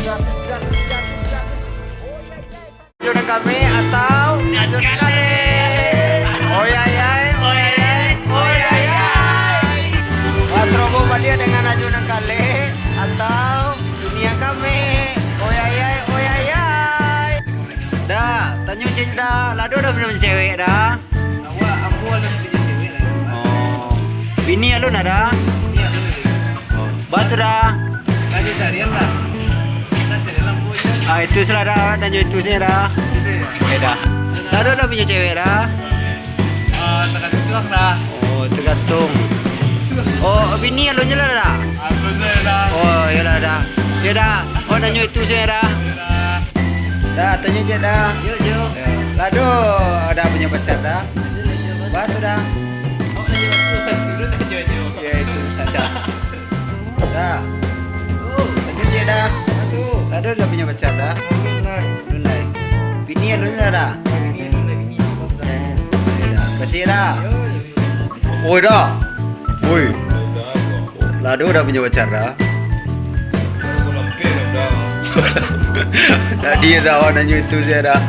Ajudan kami atau ajudan kami. Oh ya ya, oh ya ya, oh ya ya. Wasrobo Balia dengan ajudan kali atau dunia kami. Oh ya ya, oh ya ya. Dah, tanya cik dah. Lado dah punya cewek dah. Awak aku ada punya cewek lah. Oh, bini alun ada. Ini ada ni. Batu dah. Lagi seharian lah. Nak cari lampu je. Ah itu sudah dah. Dan itu saya dah. Bisa. Eh dah. Lado dah punya cewek dah. Tekan tuang dah. Oh, tergantung. Oh, bini alun je lah dah. Aku dah. Oh, yalah dah. Ya dah. Oh, tanya itu saya dah. Dah, tanya je dah. Yuk, yuk. Lado dah punya pacar dah. Batu dah. Oh, lagi waktu. Dulu tak jauh-jauh. Ya itu saja. Dah. Tanya je dah. Lado dah punya pacar dah. Lunai. Bini alun je dah. Kasih dah. Oh dah. Woi. Lado dah punya pacar dah. Tadi dah awak nanya itu saya dah.